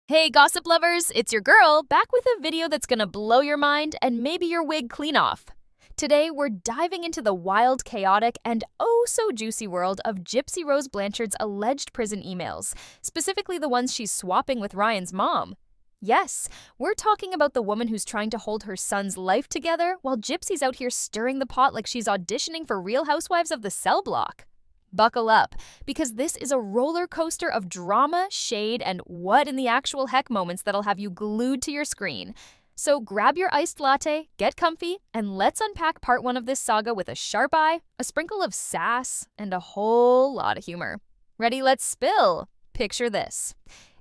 Hey gossip lovers, it's your girl, back with a video that's gonna blow your mind and maybe your wig clean off. Today, we're diving into the wild, chaotic, and oh so juicy world of Gypsy Rose Blanchard's alleged prison emails, specifically the ones she's swapping with Ryan's mom. Yes, we're talking about the woman who's trying to hold her son's life together while Gypsy's out here stirring the pot like she's auditioning for Real Housewives of the Cell Block. Buckle up, because this is a roller coaster of drama, shade, and what in the actual heck moments that'll have you glued to your screen. So grab your iced latte, get comfy, and let's unpack part one of this saga with a sharp eye, a sprinkle of sass, and a whole lot of humor. Ready? Let's spill! Picture this.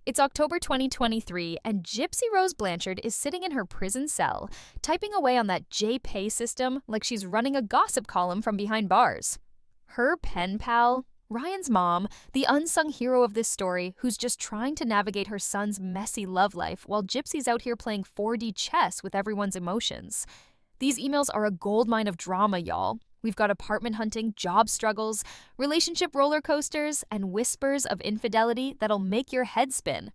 It's October 2023, and Gypsy Rose Blanchard is sitting in her prison cell, typing away on that JPay system like she's running a gossip column from behind bars. Her pen pal, Ryan's mom, the unsung hero of this story, who's just trying to navigate her son's messy love life while Gypsy's out here playing 4D chess with everyone's emotions. These emails are a goldmine of drama, y'all. We've got apartment hunting, job struggles, relationship roller coasters, and whispers of infidelity that'll make your head spin.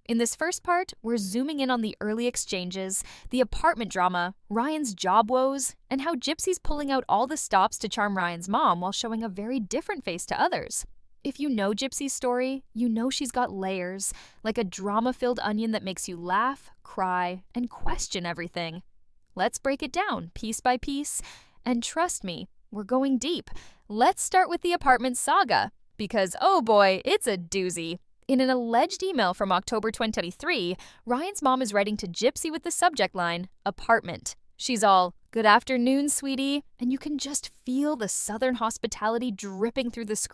In this first part, we're zooming in on the early exchanges, the apartment drama, Ryan's job woes, and how Gypsy's pulling out all the stops to charm Ryan's mom while showing a very different face to others. If you know Gypsy's story, you know she's got layers, like a drama-filled onion that makes you laugh, cry, and question everything. Let's break it down, piece by piece, and trust me, we're going deep. Let's start with the apartment saga, because oh boy, it's a doozy. In an alleged email from October 2023, Ryan's mom is writing to Gypsy with the subject line, apartment. She's all, "Good afternoon, sweetie," and you can just feel the southern hospitality dripping through the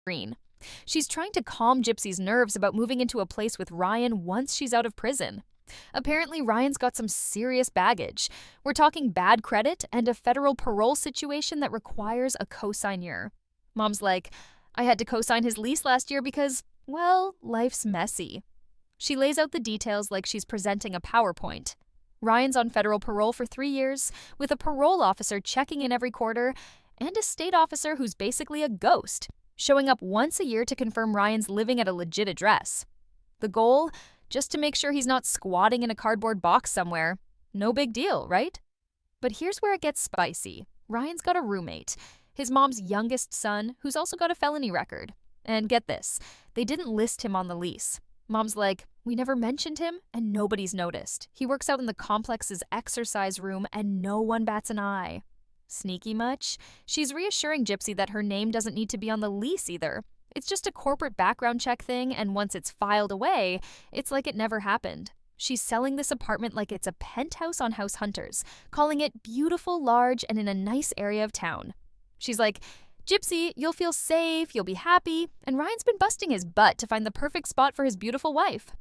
screen. She's trying to calm Gypsy's nerves about moving into a place with Ryan once she's out of prison. Apparently, Ryan's got some serious baggage. We're talking bad credit and a federal parole situation that requires a co-signer. Mom's like, "I had to co-sign his lease last year because, well, life's messy." She lays out the details like she's presenting a PowerPoint. Ryan's on federal parole for 3 years, with a parole officer checking in every quarter, and a state officer who's basically a ghost, showing up once a year to confirm Ryan's living at a legit address. The goal? Just to make sure he's not squatting in a cardboard box somewhere. No big deal, right? But here's where it gets spicy. Ryan's got a roommate, his mom's youngest son, who's also got a felony record. And get this, they didn't list him on the lease. Mom's like, "We never mentioned him, and nobody's noticed. He works out in the complex's exercise room, and no one bats an eye." Sneaky much? She's reassuring Gypsy that her name doesn't need to be on the lease either. It's just a corporate background check thing, and once it's filed away, it's like it never happened. She's selling this apartment like it's a penthouse on House Hunters, calling it beautiful, large, and in a nice area of town. She's like, "Gypsy, you'll feel safe, you'll be happy," and Ryan's been busting his butt to find the perfect spot for his beautiful wife.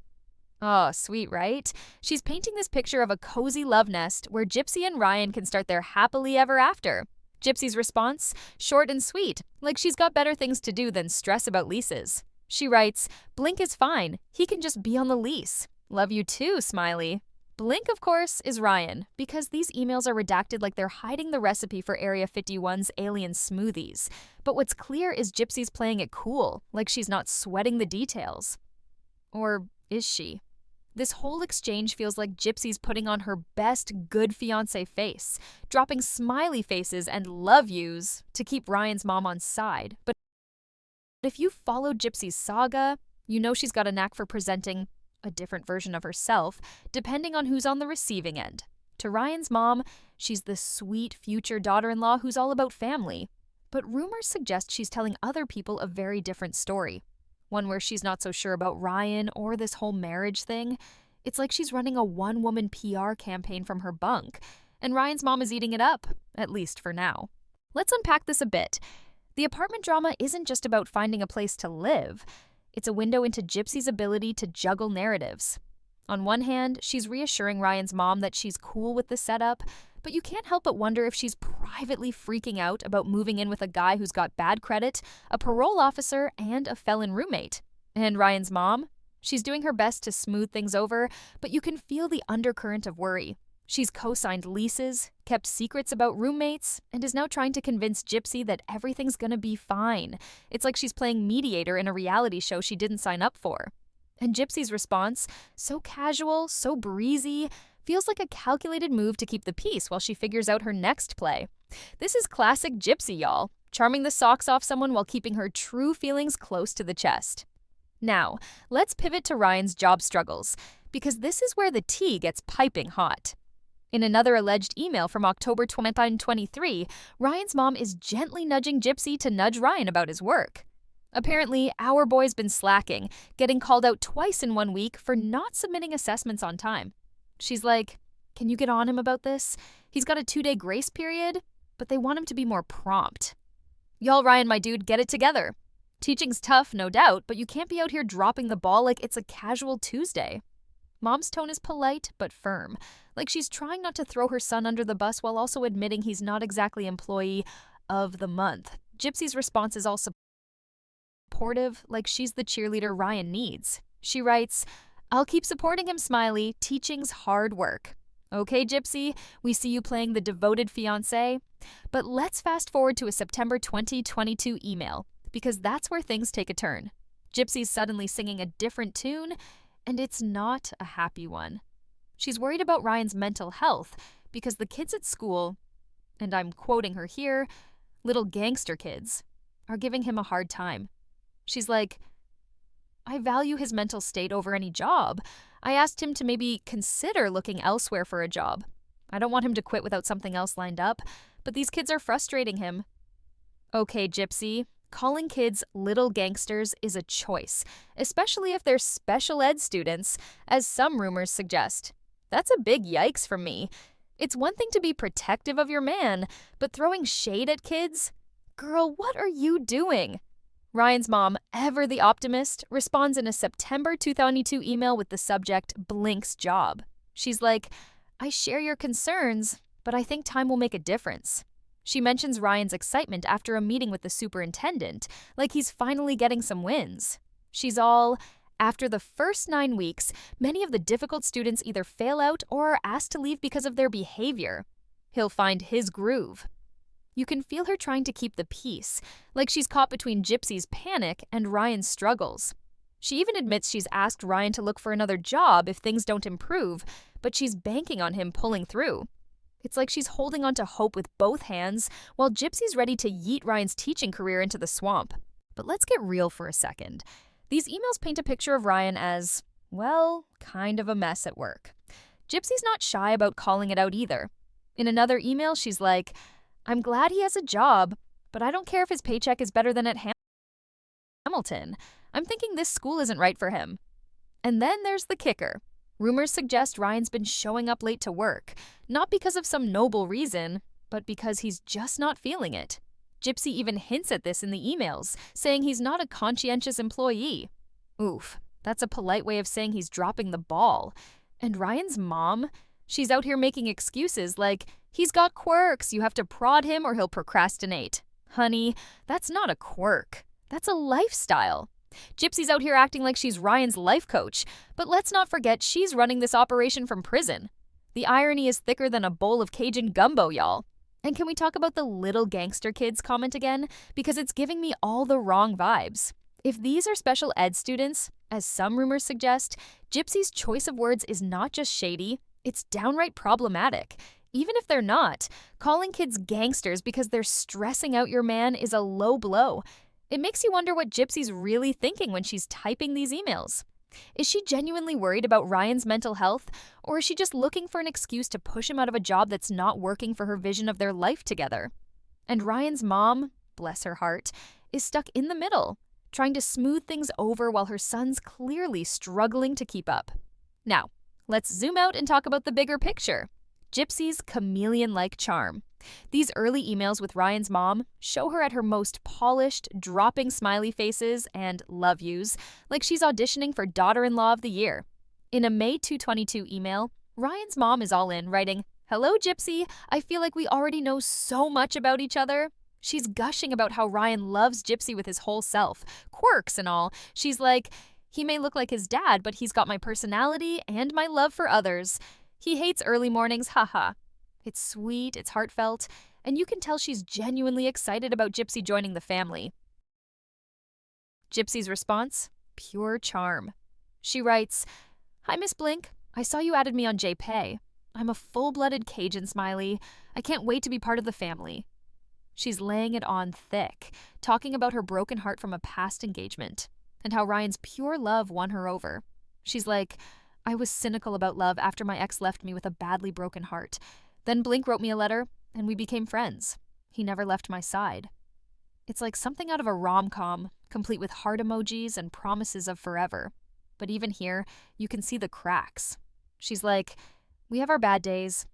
Oh, sweet, right? She's painting this picture of a cozy love nest where Gypsy and Ryan can start their happily ever after. Gypsy's response? Short and sweet, like she's got better things to do than stress about leases. She writes, "Blink is fine, he can just be on the lease. Love you too, Smiley." Blink, of course, is Ryan, because these emails are redacted like they're hiding the recipe for Area 51's alien smoothies. But what's clear is Gypsy's playing it cool, like she's not sweating the details. Or is she? This whole exchange feels like Gypsy's putting on her best good fiancé face, dropping smiley faces and love yous to keep Ryan's mom on side. But if you followed Gypsy's saga, you know she's got a knack for presenting a different version of herself, depending on who's on the receiving end. To Ryan's mom, she's the sweet future daughter-in-law who's all about family. But rumors suggest she's telling other people a very different story. One where she's not so sure about Ryan or this whole marriage thing. It's like she's running a one-woman PR campaign from her bunk, and Ryan's mom is eating it up, at least for now. Let's unpack this a bit. The apartment drama isn't just about finding a place to live. It's a window into Gypsy's ability to juggle narratives. On one hand, she's reassuring Ryan's mom that she's cool with the setup, but you can't help but wonder if she's privately freaking out about moving in with a guy who's got bad credit, a parole officer, and a felon roommate. And Ryan's mom? She's doing her best to smooth things over, but you can feel the undercurrent of worry. She's co-signed leases, kept secrets about roommates, and is now trying to convince Gypsy that everything's gonna be fine. It's like she's playing mediator in a reality show she didn't sign up for. And Gypsy's response, so casual, so breezy, feels like a calculated move to keep the peace while she figures out her next play. This is classic Gypsy, y'all, charming the socks off someone while keeping her true feelings close to the chest. Now, let's pivot to Ryan's job struggles, because this is where the tea gets piping hot. In another alleged email from October 2023, Ryan's mom is gently nudging Gypsy to nudge Ryan about his work. Apparently, our boy's been slacking, getting called out twice in 1 week for not submitting assessments on time. She's like, can you get on him about this? He's got a 2-day grace period, but they want him to be more prompt. Y'all, Ryan, my dude, get it together. Teaching's tough, no doubt, but you can't be out here dropping the ball like it's a casual Tuesday. Mom's tone is polite but firm, like she's trying not to throw her son under the bus while also admitting he's not exactly employee of the month. Gypsy's response is also supportive, like she's the cheerleader Ryan needs. She writes, I'll keep supporting him, Smiley. Teaching's hard work. Okay, Gypsy, we see you playing the devoted fiancé. But let's fast forward to a September 2022 email, because that's where things take a turn. Gypsy's suddenly singing a different tune, and it's not a happy one. She's worried about Ryan's mental health because the kids at school, and I'm quoting her here, little gangster kids, are giving him a hard time. She's like, I value his mental state over any job. I asked him to maybe consider looking elsewhere for a job. I don't want him to quit without something else lined up, but these kids are frustrating him. Okay, Gypsy, calling kids little gangsters is a choice, especially if they're special ed students, as some rumors suggest. That's a big yikes from me. It's one thing to be protective of your man, but throwing shade at kids? Girl, what are you doing? Ryan's mom, ever the optimist, responds in a September 2022 email with the subject, Blink's job. She's like, I share your concerns, but I think time will make a difference. She mentions Ryan's excitement after a meeting with the superintendent, like he's finally getting some wins. She's all, after the first 9 weeks, many of the difficult students either fail out or are asked to leave because of their behavior. He'll find his groove. You can feel her trying to keep the peace, like she's caught between Gypsy's panic and Ryan's struggles. She even admits she's asked Ryan to look for another job if things don't improve, but she's banking on him pulling through. It's like she's holding on to hope with both hands, while Gypsy's ready to yeet Ryan's teaching career into the swamp. But let's get real for a second. These emails paint a picture of Ryan as, well, kind of a mess at work. Gypsy's not shy about calling it out either. In another email, she's like, I'm glad he has a job, but I don't care if his paycheck is better than at Hamilton. I'm thinking this school isn't right for him. And then there's the kicker. Rumors suggest Ryan's been showing up late to work, not because of some noble reason, but because he's just not feeling it. Gypsy even hints at this in the emails, saying he's not a conscientious employee. Oof, that's a polite way of saying he's dropping the ball. And Ryan's mom? She's out here making excuses like, he's got quirks, you have to prod him or he'll procrastinate. Honey, that's not a quirk. That's a lifestyle. Gypsy's out here acting like she's Ryan's life coach, but let's not forget she's running this operation from prison. The irony is thicker than a bowl of Cajun gumbo, y'all. And can we talk about the little gangster kids comment again? Because it's giving me all the wrong vibes. If these are special ed students, as some rumors suggest, Gypsy's choice of words is not just shady, it's downright problematic. Even if they're not, calling kids gangsters because they're stressing out your man is a low blow. It makes you wonder what Gypsy's really thinking when she's typing these emails. Is she genuinely worried about Ryan's mental health, or is she just looking for an excuse to push him out of a job that's not working for her vision of their life together? And Ryan's mom, bless her heart, is stuck in the middle, trying to smooth things over while her son's clearly struggling to keep up. Now, let's zoom out and talk about the bigger picture. Gypsy's chameleon-like charm. These early emails with Ryan's mom show her at her most polished, dropping smiley faces and love yous, like she's auditioning for Daughter-in-Law of the Year. In a May 2022 email, Ryan's mom is all in, writing, Hello, Gypsy. I feel like we already know so much about each other. She's gushing about how Ryan loves Gypsy with his whole self, quirks and all. She's like, he may look like his dad, but he's got my personality and my love for others. He hates early mornings, haha. It's sweet, it's heartfelt, and you can tell she's genuinely excited about Gypsy joining the family. Gypsy's response? Pure charm. She writes, "Hi, Miss Blink. I saw you added me on JPay. I'm a full-blooded Cajun smiley. I can't wait to be part of the family." She's laying it on thick, talking about her broken heart from a past engagement and how Ryan's pure love won her over. She's like, "I was cynical about love after my ex left me with a badly broken heart. Then Blink wrote me a letter, and we became friends. He never left my side." It's like something out of a rom-com, complete with heart emojis and promises of forever. But even here, you can see the cracks. She's like, "We have our bad days,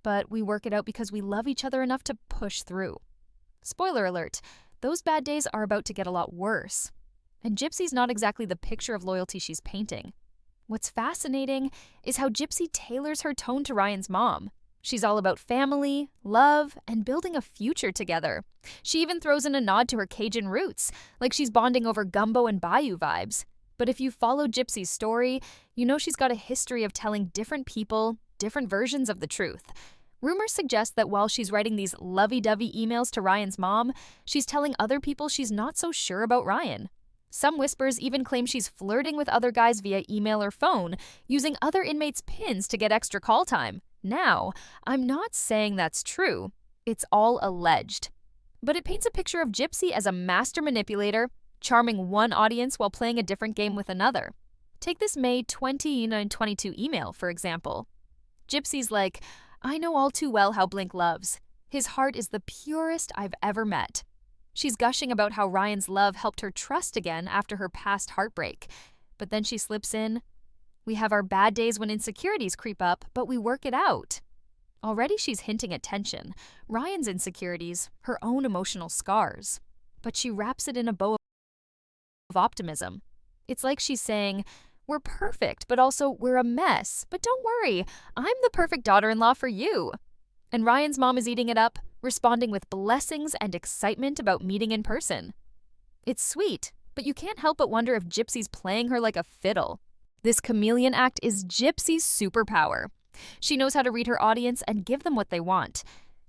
but we work it out because we love each other enough to push through." Spoiler alert, those bad days are about to get a lot worse. And Gypsy's not exactly the picture of loyalty she's painting. What's fascinating is how Gypsy tailors her tone to Ryan's mom. She's all about family, love, and building a future together. She even throws in a nod to her Cajun roots, like she's bonding over gumbo and bayou vibes. But if you follow Gypsy's story, you know she's got a history of telling different people different versions of the truth. Rumors suggest that while she's writing these lovey-dovey emails to Ryan's mom, she's telling other people she's not so sure about Ryan. Some whispers even claim she's flirting with other guys via email or phone, using other inmates' pins to get extra call time. Now, I'm not saying that's true. It's all alleged. But it paints a picture of Gypsy as a master manipulator, charming one audience while playing a different game with another. Take this May 2022 email, for example. Gypsy's like, "I know all too well how Blink loves. His heart is the purest I've ever met." She's gushing about how Ryan's love helped her trust again after her past heartbreak. But then she slips in, "We have our bad days when insecurities creep up, but we work it out." Already she's hinting at tension. Ryan's insecurities, her own emotional scars. But she wraps it in a bow of optimism. It's like she's saying, "We're perfect, but also we're a mess. But don't worry, I'm the perfect daughter-in-law for you." And Ryan's mom is eating it up, responding with blessings and excitement about meeting in person. It's sweet, but you can't help but wonder if Gypsy's playing her like a fiddle. This chameleon act is Gypsy's superpower. She knows how to read her audience and give them what they want.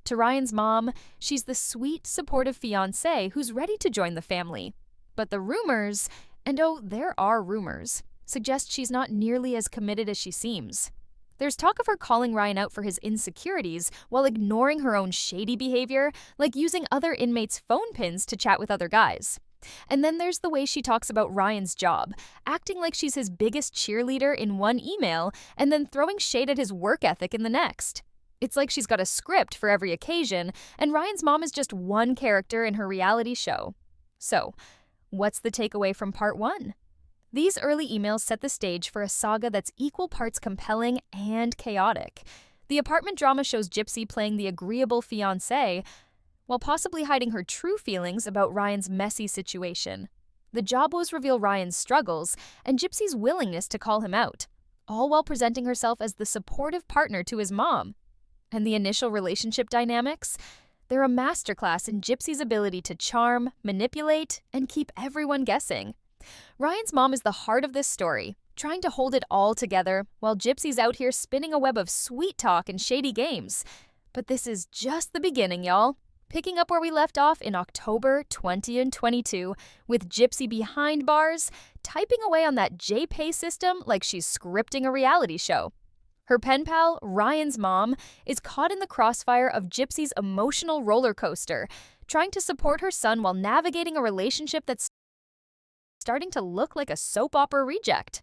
To Ryan's mom, she's the sweet, supportive fiancé who's ready to join the family. But the rumors, and oh, there are rumors, suggest she's not nearly as committed as she seems. There's talk of her calling Ryan out for his insecurities while ignoring her own shady behavior, like using other inmates' phone pins to chat with other guys. And then there's the way she talks about Ryan's job, acting like she's his biggest cheerleader in one email and then throwing shade at his work ethic in the next. It's like she's got a script for every occasion, and Ryan's mom is just one character in her reality show. So, what's the takeaway from part 1? These early emails set the stage for a saga that's equal parts compelling and chaotic. The apartment drama shows Gypsy playing the agreeable fiancé, while possibly hiding her true feelings about Ryan's messy situation. The Jobos reveal Ryan's struggles and Gypsy's willingness to call him out, all while presenting herself as the supportive partner to his mom. And the initial relationship dynamics? They're a masterclass in Gypsy's ability to charm, manipulate, and keep everyone guessing. Ryan's mom is the heart of this story, trying to hold it all together, while Gypsy's out here spinning a web of sweet talk and shady games. But this is just the beginning, y'all. Picking up where we left off in October 2022, with Gypsy behind bars, typing away on that JPay system like she's scripting a reality show. Her pen pal, Ryan's mom, is caught in the crossfire of Gypsy's emotional roller coaster, trying to support her son while navigating a relationship that's starting to look like a soap opera reject.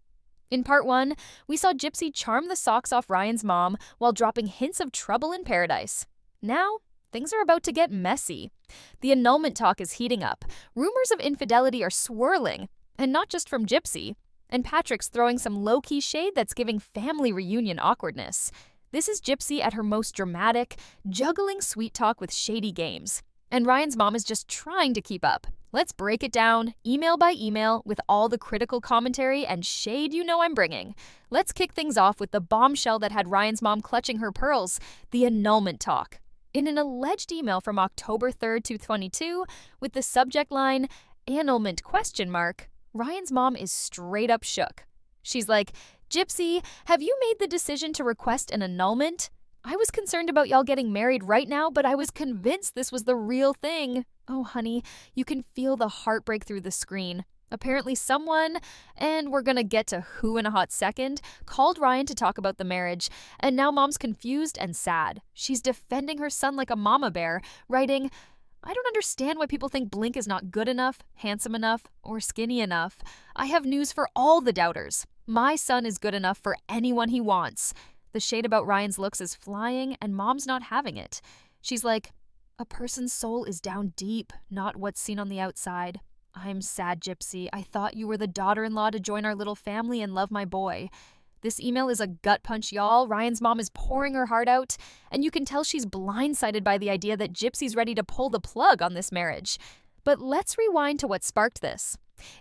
In part 1, we saw Gypsy charm the socks off Ryan's mom while dropping hints of trouble in paradise. Now, things are about to get messy. The annulment talk is heating up. Rumors of infidelity are swirling, and not just from Gypsy. And Patrick's throwing some low-key shade that's giving family reunion awkwardness. This is Gypsy at her most dramatic, juggling sweet talk with shady games. And Ryan's mom is just trying to keep up. Let's break it down, email by email, with all the critical commentary and shade you know I'm bringing. Let's kick things off with the bombshell that had Ryan's mom clutching her pearls, the annulment talk. In an alleged email from October 3rd, 2022, with the subject line, "Annulment?" Ryan's mom is straight up shook. She's like, "Gypsy, have you made the decision to request an annulment? I was concerned about y'all getting married right now, but I was convinced this was the real thing." Oh, honey, you can feel the heartbreak through the screen. Apparently someone, and we're gonna get to who in a hot second, called Ryan to talk about the marriage, and now mom's confused and sad. She's defending her son like a mama bear, writing, I don't understand why people think Blink is not good enough, handsome enough, or skinny enough. I have news for all the doubters. My son is good enough for anyone he wants. The shade about Ryan's looks is flying, and mom's not having it. She's like, a person's soul is down deep, not what's seen on the outside. I'm sad, Gypsy. I thought you were the daughter-in-law to join our little family and love my boy. This email is a gut punch, y'all. Ryan's mom is pouring her heart out, and you can tell she's blindsided by the idea that Gypsy's ready to pull the plug on this marriage. But let's rewind to what sparked this.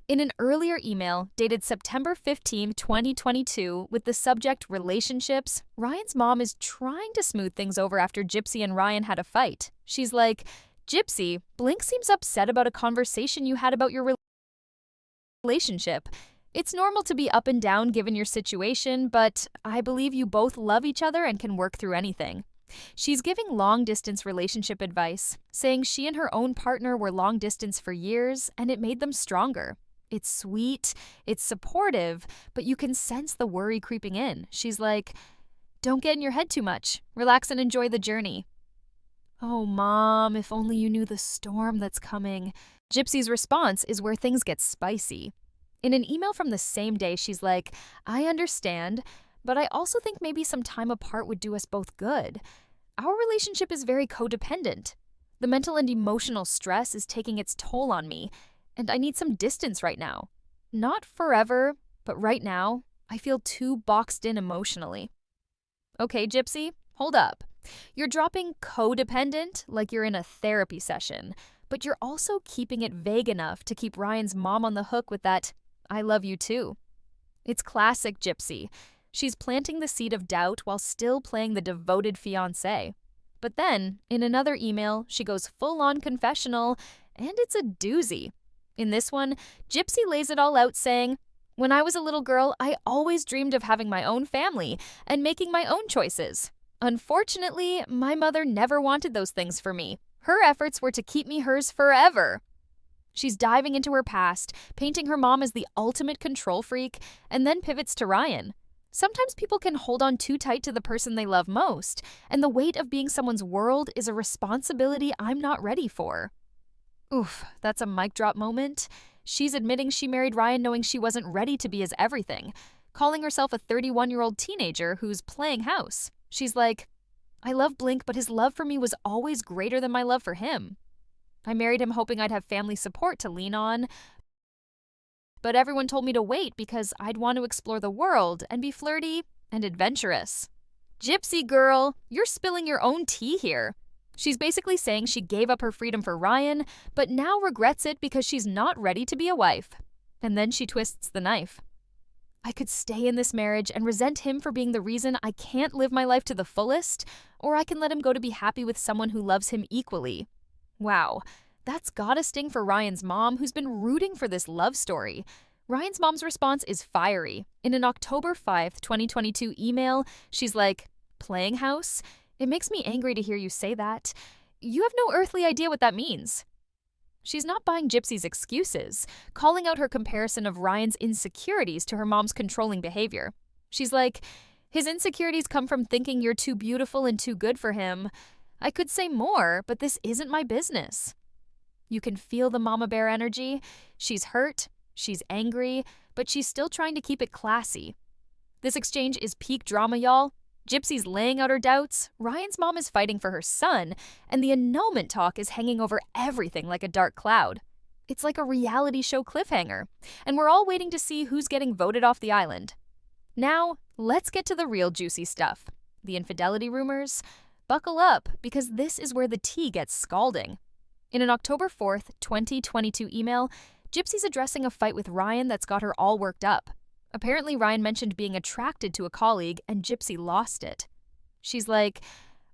In an earlier email dated September 15, 2022, with the subject relationships, Ryan's mom is trying to smooth things over after Gypsy and Ryan had a fight. She's like, Gypsy, Blink seems upset about a conversation you had about your relationship. It's normal to be up and down given your situation, but I believe you both love each other and can work through anything. She's giving long-distance relationship advice, saying she and her own partner were long-distance for years and it made them stronger. It's sweet, it's supportive, but you can sense the worry creeping in. She's like, don't get in your head too much. Relax and enjoy the journey. Oh, Mom, if only you knew the storm that's coming. Gypsy's response is where things get spicy. In an email from the same day, she's like, I understand, but I also think maybe some time apart would do us both good. Our relationship is very codependent. The mental and emotional stress is taking its toll on me, and I need some distance right now. Not forever, but right now, I feel too boxed in emotionally. Okay, Gypsy, hold up. You're dropping codependent like you're in a therapy session, but you're also keeping it vague enough to keep Ryan's mom on the hook with that, I love you too. It's classic Gypsy. She's planting the seed of doubt while still playing the devoted fiancé. But then, in another email, she goes full-on confessional, and it's a doozy. In this one, Gypsy lays it all out saying, when I was a little girl, I always dreamed of having my own family and making my own choices. Unfortunately, my mother never wanted those things for me. Her efforts were to keep me hers forever. She's diving into her past, painting her mom as the ultimate control freak, and then pivots to Ryan. Sometimes people can hold on too tight to the person they love most, and the weight of being someone's world is a responsibility I'm not ready for. Oof, that's a mic drop moment. She's admitting she married Ryan knowing she wasn't ready to be his everything, calling herself a 31-year-old teenager who's playing house. She's like, I love Blink, but his love for me was always greater than my love for him. I married him hoping I'd have family support to lean on, but everyone told me to wait because I'd want to explore the world and be flirty and adventurous. Gypsy girl, you're spilling your own tea here. She's basically saying she gave up her freedom for Ryan, but now regrets it because she's not ready to be a wife. And then she twists the knife. I could stay in this marriage and resent him for being the reason I can't live my life to the fullest, or I can let him go to be happy with someone who loves him equally. Wow, that's gotta sting for Ryan's mom, who's been rooting for this love story. Ryan's mom's response is fiery. In an October 5th, 2022 email, she's like, playing house? It makes me angry to hear you say that. You have no earthly idea what that means. She's not buying Gypsy's excuses, calling out her comparison of Ryan's insecurities to her mom's controlling behavior. She's like, his insecurities come from thinking you're too beautiful and too good for him. I could say more, but this isn't my business. You can feel the mama bear energy. She's hurt, she's angry, but she's still trying to keep it classy. This exchange is peak drama, y'all. Gypsy's laying out her doubts, Ryan's mom is fighting for her son, and the annulment talk is hanging over everything like a dark cloud. It's like a reality show cliffhanger, and we're all waiting to see who's getting voted off the island. Now, let's get to the real juicy stuff. The infidelity rumors. Buckle up, because this is where the tea gets scalding. In an October 4th, 2022 email, Gypsy's addressing a fight with Ryan that's got her all worked up. Apparently, Ryan mentioned being attracted to a colleague, and Gypsy lost it. She's like,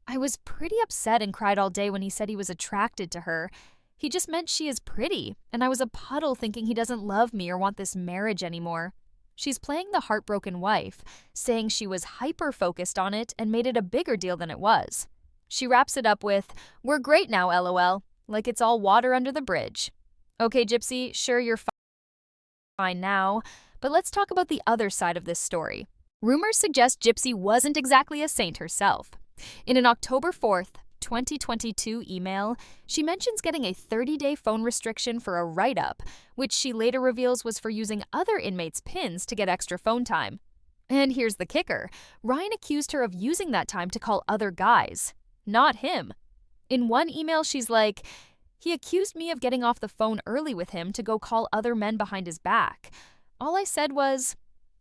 I was pretty upset and cried all day when he said he was attracted to her. He just meant she is pretty, and I was a puddle thinking he doesn't love me or want this marriage anymore. She's playing the heartbroken wife, saying she was hyper-focused on it and made it a bigger deal than it was. She wraps it up with, we're great now, LOL, like it's all water under the bridge. Okay, Gypsy, sure you're fine now, but let's talk about the other side of this story. Rumors suggest Gypsy wasn't exactly a saint herself. In an October 4th, 2022 email, she mentions getting a 30-day phone restriction for a write-up, which she later reveals was for using other inmates' pins to get extra phone time. And here's the kicker. Ryan accused her of using that time to call other guys, not him. In one email, she's like, "He accused me of getting off the phone early with him to go call other men behind his back. All I said was,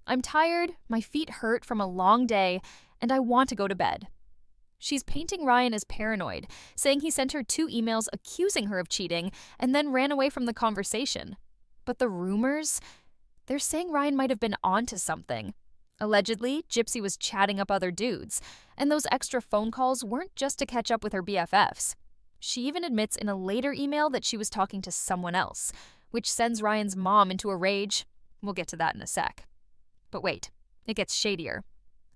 I'm tired, my feet hurt from a long day, and I want to go to bed." She's painting Ryan as paranoid, saying he sent her 2 emails accusing her of cheating and then ran away from the conversation. But the rumors? They're saying Ryan might have been onto something. Allegedly, Gypsy was chatting up other dudes, and those extra phone calls weren't just to catch up with her BFFs. She even admits in a later email that she was talking to someone else, which sends Ryan's mom into a rage. We'll get to that in a sec. But wait, it gets shadier.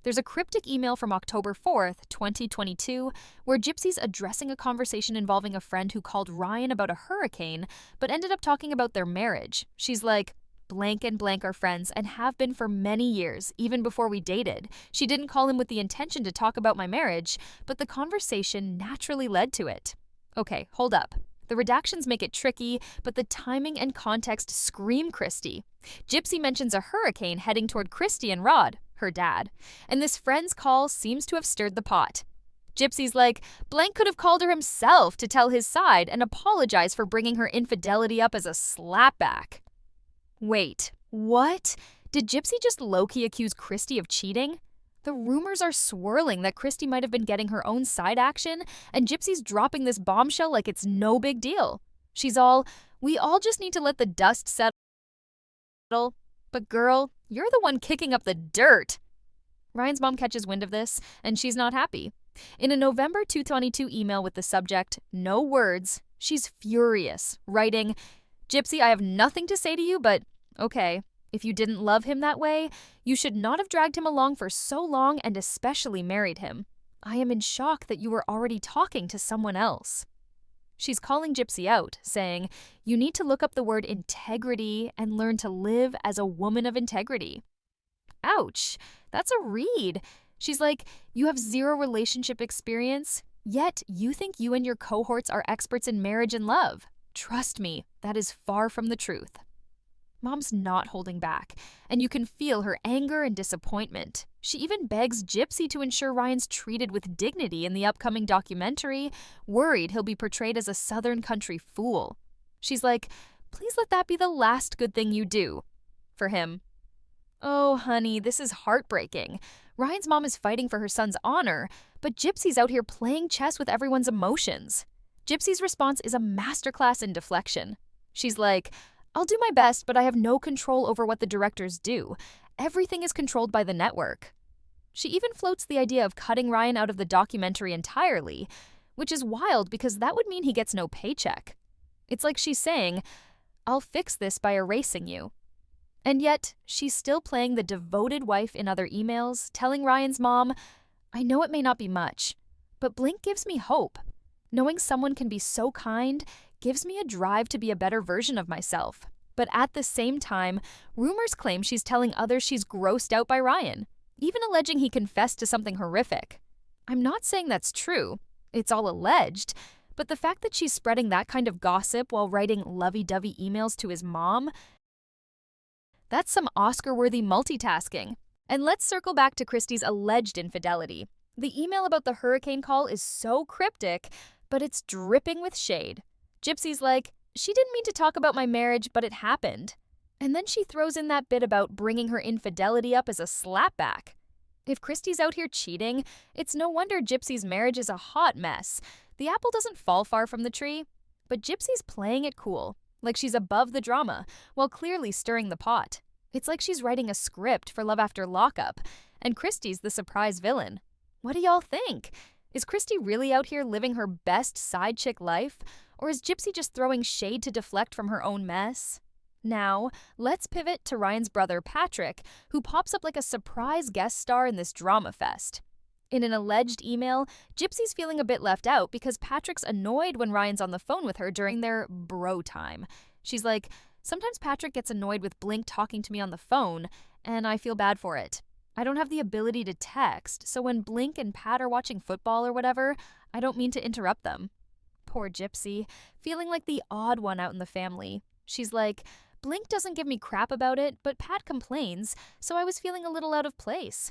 There's a cryptic email from October 4th, 2022, where Gypsy's addressing a conversation involving a friend who called Ryan about a hurricane, but ended up talking about their marriage. She's like, "Blank and blank are friends and have been for many years, even before we dated. She didn't call him with the intention to talk about my marriage, but the conversation naturally led to it." Okay, hold up. The redactions make it tricky, but the timing and context scream Christy. Gypsy mentions a hurricane heading toward Christy and Rod, her dad, and this friend's call seems to have stirred the pot. Gypsy's like, "Blank could have called her himself to tell his side and apologize for bringing her infidelity up as a slapback." Wait, what? Did Gypsy just low-key accuse Christy of cheating? The rumors are swirling that Christy might have been getting her own side action, and Gypsy's dropping this bombshell like it's no big deal. She's all, "We all just need to let the dust settle." But girl, you're the one kicking up the dirt. Ryan's mom catches wind of this, and she's not happy. In a November 2022 email with the subject, "No words," she's furious, writing, "Gypsy, I have nothing to say to you, but okay. If you didn't love him that way, you should not have dragged him along for so long and especially married him. I am in shock that you were already talking to someone else." She's calling Gypsy out, saying, "You need to look up the word integrity and learn to live as a woman of integrity." Ouch, that's a read. She's like, "You have 0 relationship experience, yet you think you and your cohorts are experts in marriage and love. Trust me, that is far from the truth." Mom's not holding back, and you can feel her anger and disappointment. She even begs Gypsy to ensure Ryan's treated with dignity in the upcoming documentary, worried he'll be portrayed as a Southern country fool. She's like, "Please let that be the last good thing you do for him." Oh, honey, this is heartbreaking. Ryan's mom is fighting for her son's honor, but Gypsy's out here playing chess with everyone's emotions. Gypsy's response is a masterclass in deflection. She's like, "I'll do my best, but I have no control over what the directors do. Everything is controlled by the network." She even floats the idea of cutting Ryan out of the documentary entirely, which is wild because that would mean he gets no paycheck. It's like she's saying, "I'll fix this by erasing you." And yet, she's still playing the devoted wife in other emails, telling Ryan's mom, "I know it may not be much, but Blink gives me hope. Knowing someone can be so kind gives me a drive to be a better version of myself." But at the same time, rumors claim she's telling others she's grossed out by Ryan, even alleging he confessed to something horrific. I'm not saying that's true, it's all alleged, but the fact that she's spreading that kind of gossip while writing lovey-dovey emails to his mom, that's some Oscar-worthy multitasking. And let's circle back to Christy's alleged infidelity. The email about the hurricane call is so cryptic, but it's dripping with shade. Gypsy's like, "She didn't mean to talk about my marriage, but it happened." And then she throws in that bit about bringing her infidelity up as a slapback. If Christy's out here cheating, it's no wonder Gypsy's marriage is a hot mess. The apple doesn't fall far from the tree. But Gypsy's playing it cool, like she's above the drama, while clearly stirring the pot. It's like she's writing a script for Love After Lockup, and Christy's the surprise villain. What do y'all think? Is Christy really out here living her best side chick life? Or is Gypsy just throwing shade to deflect from her own mess? Now, let's pivot to Ryan's brother Patrick, who pops up like a surprise guest star in this drama fest. In an alleged email, Gypsy's feeling a bit left out because Patrick's annoyed when Ryan's on the phone with her during their bro time. She's like, Sometimes Patrick gets annoyed with Blink talking to me on the phone, and I feel bad for it. I don't have the ability to text, so when Blink and Pat are watching football or whatever, I don't mean to interrupt them. Poor Gypsy, feeling like the odd one out in the family. She's like, Blink doesn't give me crap about it, but Pat complains, so I was feeling a little out of place.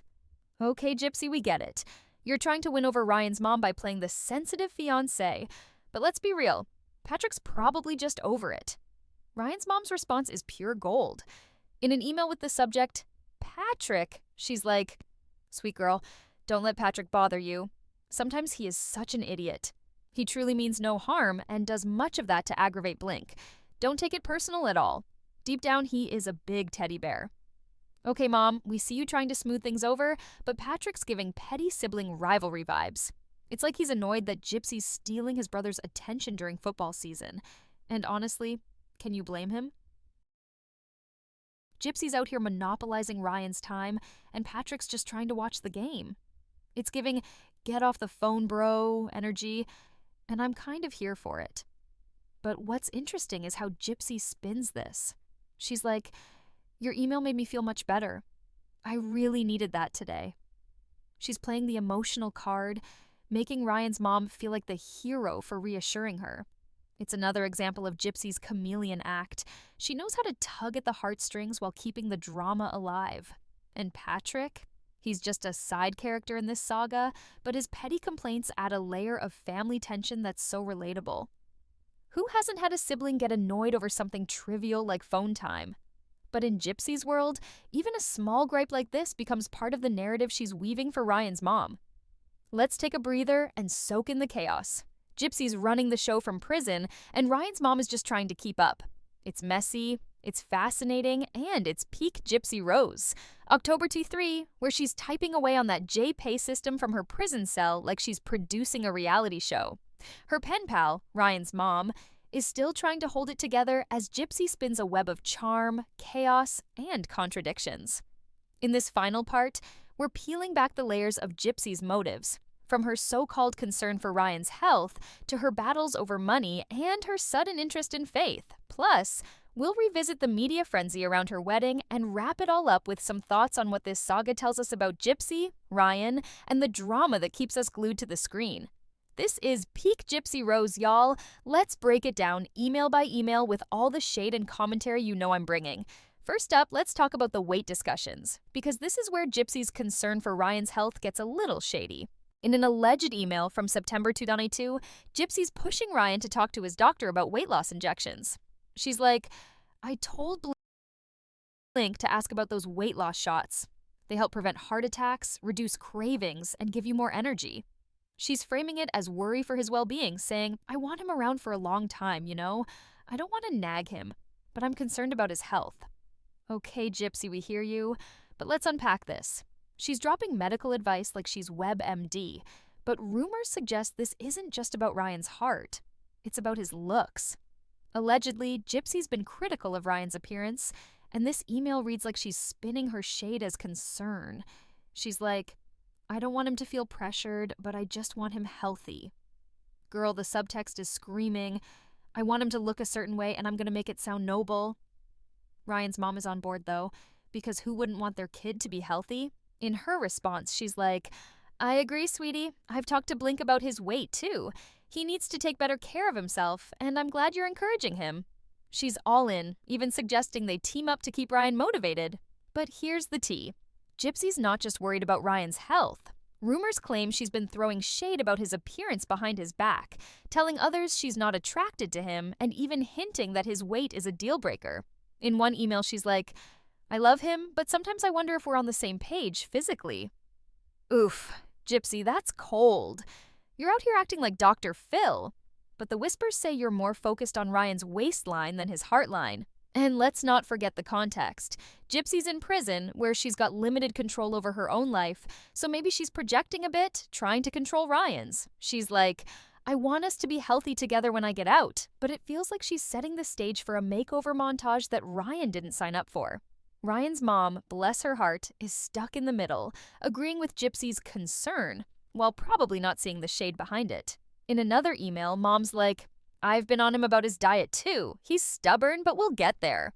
Okay, Gypsy, we get it. You're trying to win over Ryan's mom by playing the sensitive fiancé, but let's be real, Patrick's probably just over it. Ryan's mom's response is pure gold. In an email with the subject, Patrick, she's like, sweet girl, don't let Patrick bother you. Sometimes he is such an idiot. He truly means no harm and does much of that to aggravate Blink. Don't take it personal at all. Deep down, he is a big teddy bear. Okay, Mom, we see you trying to smooth things over, but Patrick's giving petty sibling rivalry vibes. It's like he's annoyed that Gypsy's stealing his brother's attention during football season. And honestly, can you blame him? Gypsy's out here monopolizing Ryan's time, and Patrick's just trying to watch the game. It's giving get off the phone, bro energy, and I'm kind of here for it. But what's interesting is how Gypsy spins this. She's like, your email made me feel much better. I really needed that today. She's playing the emotional card, making Ryan's mom feel like the hero for reassuring her. It's another example of Gypsy's chameleon act. She knows how to tug at the heartstrings while keeping the drama alive. And Patrick? He's just a side character in this saga, but his petty complaints add a layer of family tension that's so relatable. Who hasn't had a sibling get annoyed over something trivial like phone time? But in Gypsy's world, even a small gripe like this becomes part of the narrative she's weaving for Ryan's mom. Let's take a breather and soak in the chaos. Gypsy's running the show from prison, and Ryan's mom is just trying to keep up. It's messy, it's fascinating, and it's peak Gypsy Rose. October 23, where she's typing away on that J-Pay system from her prison cell like she's producing a reality show. Her pen pal, Ryan's mom, is still trying to hold it together as Gypsy spins a web of charm, chaos, and contradictions. In this final part, we're peeling back the layers of Gypsy's motives, from her so-called concern for Ryan's health to her battles over money and her sudden interest in faith. Plus, we'll revisit the media frenzy around her wedding and wrap it all up with some thoughts on what this saga tells us about Gypsy, Ryan, and the drama that keeps us glued to the screen. This is peak Gypsy Rose, y'all. Let's break it down email by email with all the shade and commentary you know I'm bringing. First up, let's talk about the weight discussions, because this is where Gypsy's concern for Ryan's health gets a little shady. In an alleged email from September 2022, Gypsy's pushing Ryan to talk to his doctor about weight loss injections. She's like, I told Blink to ask about those weight loss shots. They help prevent heart attacks, reduce cravings, and give you more energy. She's framing it as worry for his well-being, saying, I want him around for a long time, you know? I don't want to nag him, but I'm concerned about his health. Okay, Gypsy, we hear you, but let's unpack this. She's dropping medical advice like she's WebMD, but rumors suggest this isn't just about Ryan's heart. It's about his looks. Allegedly, Gypsy's been critical of Ryan's appearance, and this email reads like she's spinning her shade as concern. She's like, I don't want him to feel pressured, but I just want him healthy. Girl, the subtext is screaming, I want him to look a certain way and I'm going to make it sound noble. Ryan's mom is on board though, because who wouldn't want their kid to be healthy? In her response, she's like, I agree, sweetie. I've talked to Blink about his weight too. He needs to take better care of himself, and I'm glad you're encouraging him. She's all in, even suggesting they team up to keep Ryan motivated. But here's the tea. Gypsy's not just worried about Ryan's health. Rumors claim she's been throwing shade about his appearance behind his back, telling others she's not attracted to him, and even hinting that his weight is a deal breaker. In one email, she's like, I love him, but sometimes I wonder if we're on the same page physically. Oof, Gypsy, that's cold. You're out here acting like Dr. Phil. But the whispers say you're more focused on Ryan's waistline than his heartline. And let's not forget the context. Gypsy's in prison, where she's got limited control over her own life, so maybe she's projecting a bit, trying to control Ryan's. She's like, I want us to be healthy together when I get out, but it feels like she's setting the stage for a makeover montage that Ryan didn't sign up for. Ryan's mom, bless her heart, is stuck in the middle, agreeing with Gypsy's concern, while probably not seeing the shade behind it. In another email, mom's like, I've been on him about his diet too. He's stubborn, but we'll get there.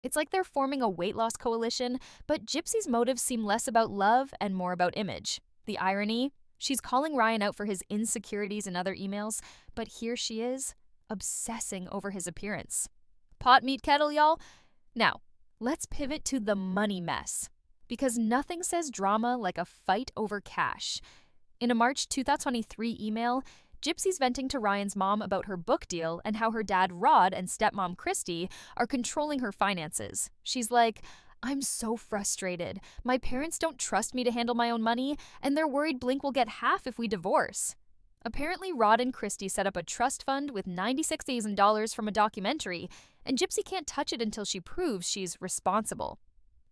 It's like they're forming a weight loss coalition, but Gypsy's motives seem less about love and more about image. The irony? She's calling Ryan out for his insecurities in other emails, but here she is, obsessing over his appearance. Pot meet kettle, y'all? Now, let's pivot to the money mess. Because nothing says drama like a fight over cash. In a March 2023 email, Gypsy's venting to Ryan's mom about her book deal and how her dad Rod and stepmom Christy are controlling her finances. She's like, I'm so frustrated. My parents don't trust me to handle my own money, and they're worried Blink will get half if we divorce. Apparently, Rod and Christy set up a trust fund with $96,000 from a documentary, and Gypsy can't touch it until she proves she's responsible.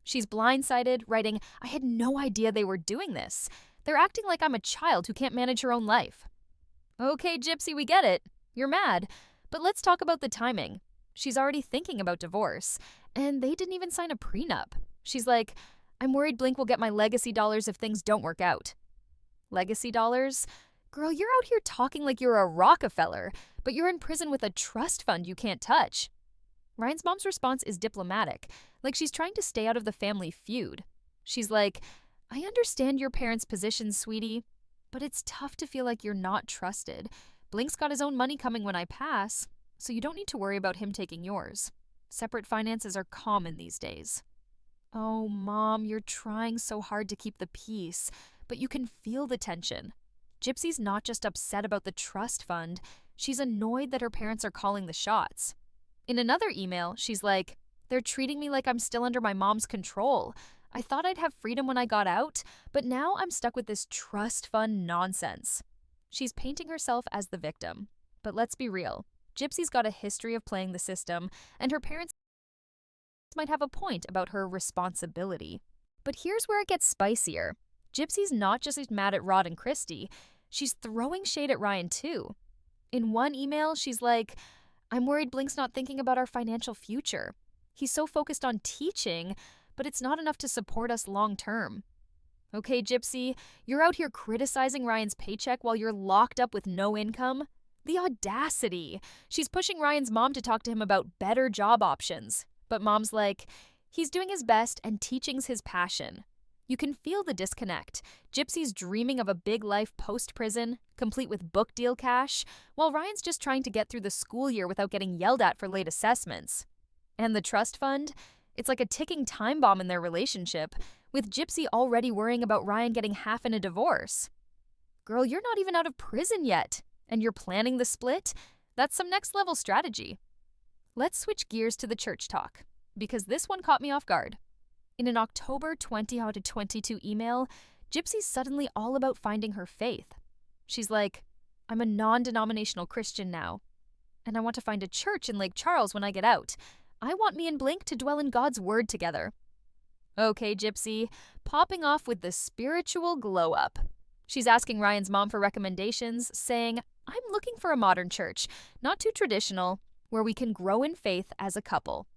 She's blindsided, writing, I had no idea they were doing this. They're acting like I'm a child who can't manage her own life. Okay, Gypsy, we get it. You're mad. But let's talk about the timing. She's already thinking about divorce, and they didn't even sign a prenup. She's like, I'm worried Blink will get my legacy dollars if things don't work out. Legacy dollars? Girl, you're out here talking like you're a Rockefeller, but you're in prison with a trust fund you can't touch. Ryan's mom's response is diplomatic, like she's trying to stay out of the family feud. She's like, I understand your parents' position, sweetie, but it's tough to feel like you're not trusted. Blink's got his own money coming when I pass, so you don't need to worry about him taking yours. Separate finances are common these days. Oh, Mom, you're trying so hard to keep the peace, but you can feel the tension. Gypsy's not just upset about the trust fund, she's annoyed that her parents are calling the shots. In another email, she's like, they're treating me like I'm still under my mom's control. I thought I'd have freedom when I got out, but now I'm stuck with this trust fund nonsense. She's painting herself as the victim. But let's be real. Gypsy's got a history of playing the system, and her parents might have a point about her responsibility. But here's where it gets spicier. Gypsy's not just mad at Rod and Christy, she's throwing shade at Ryan too. In one email, she's like, I'm worried Blink's not thinking about our financial future. He's so focused on teaching, but it's not enough to support us long term. Okay, Gypsy, you're out here criticizing Ryan's paycheck while you're locked up with no income? The audacity! She's pushing Ryan's mom to talk to him about better job options. But Mom's like, he's doing his best and teaching's his passion. You can feel the disconnect. Gypsy's dreaming of a big life post-prison, complete with book deal cash, while Ryan's just trying to get through the school year without getting yelled at for late assessments. And the trust fund? It's like a ticking time bomb in their relationship, with Gypsy already worrying about Ryan getting half in a divorce. Girl, you're not even out of prison yet, and you're planning the split? That's some next-level strategy. Let's switch gears to the church talk, because this one caught me off guard. In an October 2022 email, Gypsy's suddenly all about finding her faith. She's like, I'm a non-denominational Christian now, and I want to find a church in Lake Charles when I get out. I want me and Blink to dwell in God's word together. Okay, Gypsy, popping off with the spiritual glow-up. She's asking Ryan's mom for recommendations, saying, I'm looking for a modern church, not too traditional, where we can grow in faith as a couple.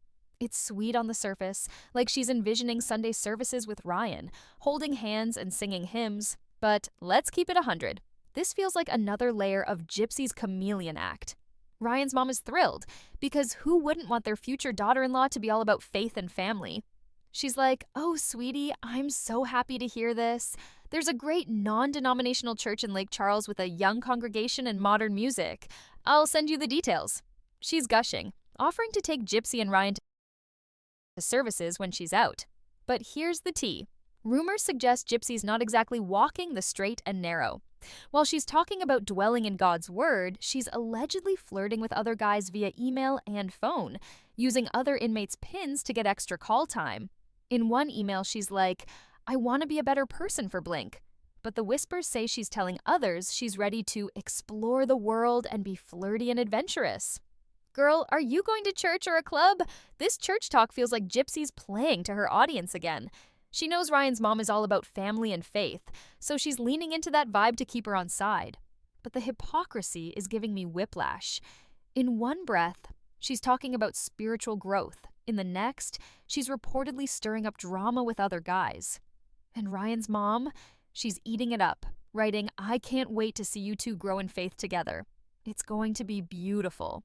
It's sweet on the surface, like she's envisioning Sunday services with Ryan, holding hands and singing hymns. But let's keep it 100. This feels like another layer of Gypsy's chameleon act. Ryan's mom is thrilled, because who wouldn't want their future daughter-in-law to be all about faith and family? She's like, oh, sweetie, I'm so happy to hear this. There's a great non-denominational church in Lake Charles with a young congregation and modern music. I'll send you the details. She's gushing, offering to take Gypsy and Ryan to services when she's out. But here's the tea. Rumors suggest Gypsy's not exactly walking the straight and narrow. While she's talking about dwelling in God's word, she's allegedly flirting with other guys via email and phone, using other inmates' pins to get extra call time. In one email, she's like, I want to be a better person for Blink. But the whispers say she's telling others she's ready to explore the world and be flirty and adventurous. Girl, are you going to church or a club? This church talk feels like Gypsy's playing to her audience again. She knows Ryan's mom is all about family and faith, so she's leaning into that vibe to keep her on side. But the hypocrisy is giving me whiplash. In one breath, she's talking about spiritual growth. In the next, she's reportedly stirring up drama with other guys. And Ryan's mom, she's eating it up, writing, I can't wait to see you two grow in faith together. It's going to be beautiful.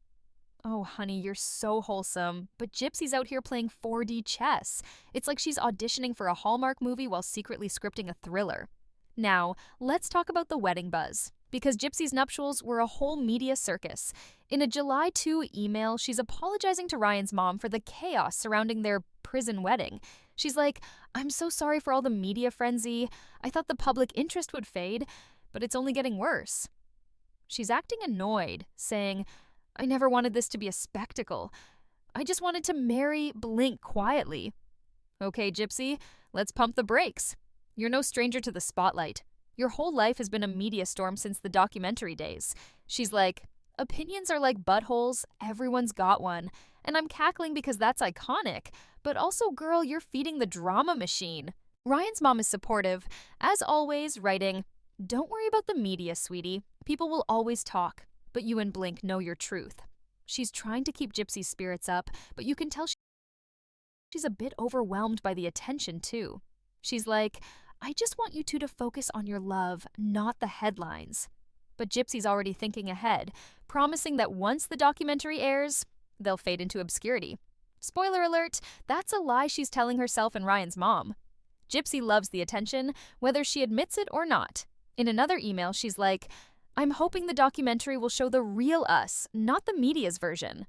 Oh, honey, you're so wholesome. But Gypsy's out here playing 4D chess. It's like she's auditioning for a Hallmark movie while secretly scripting a thriller. Now, let's talk about the wedding buzz. Because Gypsy's nuptials were a whole media circus. In a July 2 email, she's apologizing to Ryan's mom for the chaos surrounding their prison wedding. She's like, "I'm so sorry for all the media frenzy. I thought the public interest would fade, but it's only getting worse." She's acting annoyed, saying, "I never wanted this to be a spectacle. I just wanted to marry Blink quietly." Okay, Gypsy, let's pump the brakes. You're no stranger to the spotlight. Your whole life has been a media storm since the documentary days. She's like, "Opinions are like buttholes, everyone's got one. And I'm cackling because that's iconic. But also, girl, you're feeding the drama machine." Ryan's mom is supportive, as always, writing, "Don't worry about the media, sweetie. People will always talk, but you and Blink know your truth." She's trying to keep Gypsy's spirits up, but you can tell she's a bit overwhelmed by the attention, too. She's like, "I just want you two to focus on your love, not the headlines." But Gypsy's already thinking ahead, promising that once the documentary airs, they'll fade into obscurity. Spoiler alert, that's a lie she's telling herself and Ryan's mom. Gypsy loves the attention, whether she admits it or not. In another email, she's like, "I'm hoping the documentary will show the real us, not the media's version."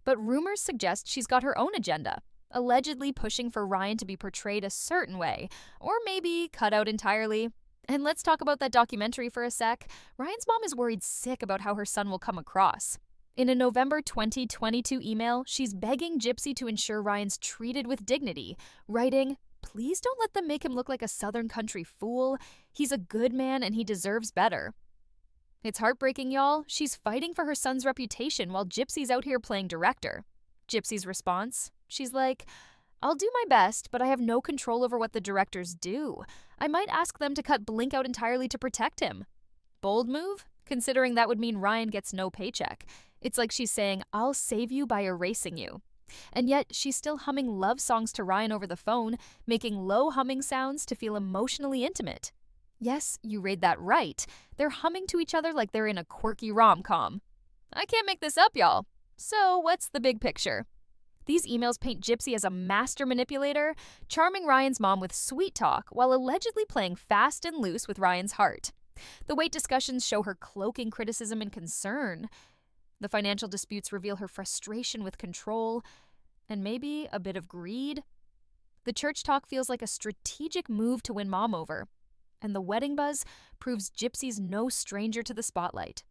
But rumors suggest she's got her own agenda, allegedly pushing for Ryan to be portrayed a certain way, or maybe cut out entirely. And let's talk about that documentary for a sec. Ryan's mom is worried sick about how her son will come across. In a November 2022 email, she's begging Gypsy to ensure Ryan's treated with dignity, writing, "Please don't let them make him look like a Southern country fool. He's a good man and he deserves better." It's heartbreaking, y'all. She's fighting for her son's reputation while Gypsy's out here playing director. Gypsy's response? She's like, "I'll do my best, but I have no control over what the directors do. I might ask them to cut Blink out entirely to protect him." Bold move, considering that would mean Ryan gets no paycheck. It's like she's saying, "I'll save you by erasing you." And yet, she's still humming love songs to Ryan over the phone, making low humming sounds to feel emotionally intimate. Yes, you read that right. They're humming to each other like they're in a quirky rom-com. I can't make this up, y'all. So, what's the big picture? These emails paint Gypsy as a master manipulator, charming Ryan's mom with sweet talk while allegedly playing fast and loose with Ryan's heart. The weight discussions show her cloaking criticism and concern. The financial disputes reveal her frustration with control, and maybe a bit of greed. The church talk feels like a strategic move to win mom over. And the wedding buzz proves Gypsy's no stranger to the spotlight.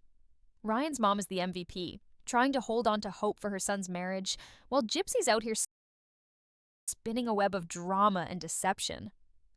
Ryan's mom is the MVP, trying to hold on to hope for her son's marriage, while Gypsy's out here spinning a web of drama and deception.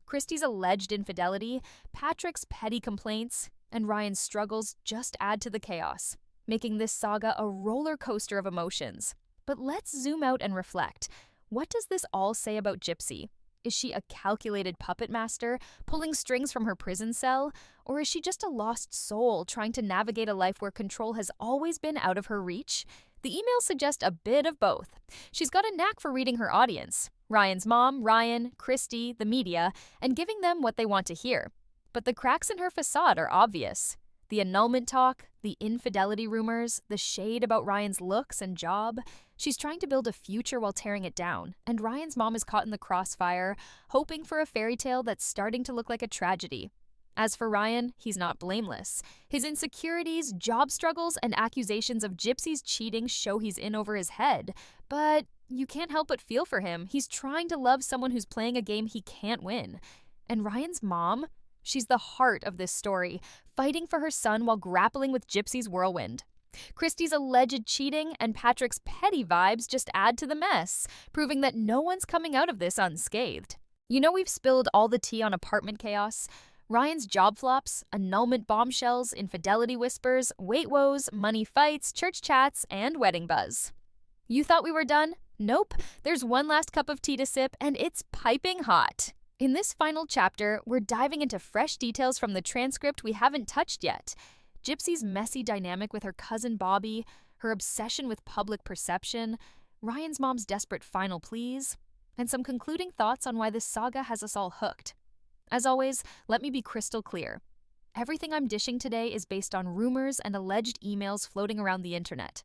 Christy's alleged infidelity, Patrick's petty complaints, and Ryan's struggles just add to the chaos, making this saga a roller coaster of emotions. But let's zoom out and reflect. What does this all say about Gypsy? Is she a calculated puppet master, pulling strings from her prison cell? Or is she just a lost soul trying to navigate a life where control has always been out of her reach? The emails suggest a bit of both. She's got a knack for reading her audience, Ryan's mom, Ryan, Christy, the media, and giving them what they want to hear. But the cracks in her facade are obvious. The annulment talk, the infidelity rumors, the shade about Ryan's looks and job. She's trying to build a future while tearing it down, and Ryan's mom is caught in the crossfire, hoping for a fairy tale that's starting to look like a tragedy. As for Ryan, he's not blameless. His insecurities, job struggles, and accusations of Gypsy's cheating show he's in over his head. But you can't help but feel for him. He's trying to love someone who's playing a game he can't win. And Ryan's mom? She's the heart of this story, fighting for her son while grappling with Gypsy's whirlwind. Christy's alleged cheating and Patrick's petty vibes just add to the mess, proving that no one's coming out of this unscathed. You know we've spilled all the tea on apartment chaos? Ryan's job flops, annulment bombshells, infidelity whispers, weight woes, money fights, church chats, and wedding buzz. You thought we were done? Nope. There's one last cup of tea to sip, and it's piping hot. In this final chapter, we're diving into fresh details from the transcript we haven't touched yet. Gypsy's messy dynamic with her cousin Bobby, her obsession with public perception, Ryan's mom's desperate final pleas, and some concluding thoughts on why this saga has us all hooked. As always, let me be crystal clear. Everything I'm dishing today is based on rumors and alleged emails floating around the internet.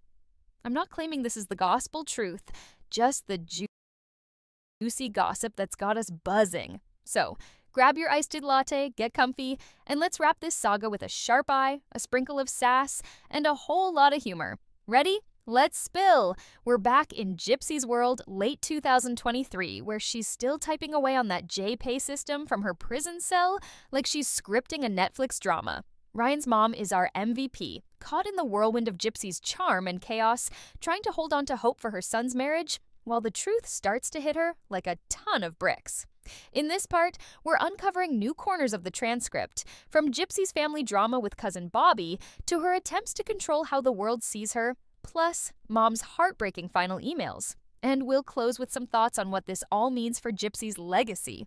I'm not claiming this is the gospel truth, just the juicy gossip that's got us buzzing. So, grab your iced latte, get comfy, and let's wrap this saga with a sharp eye, a sprinkle of sass, and a whole lot of humor. Ready? Let's spill! We're back in Gypsy's world, late 2023, where she's still typing away on that JPay system from her prison cell like she's scripting a Netflix drama. Ryan's mom is our MVP, caught in the whirlwind of Gypsy's charm and chaos, trying to hold on to hope for her son's marriage, while the truth starts to hit her like a ton of bricks. In this part, we're uncovering new corners of the transcript, from Gypsy's family drama with cousin Bobby to her attempts to control how the world sees her, plus mom's heartbreaking final emails. And we'll close with some thoughts on what this all means for Gypsy's legacy.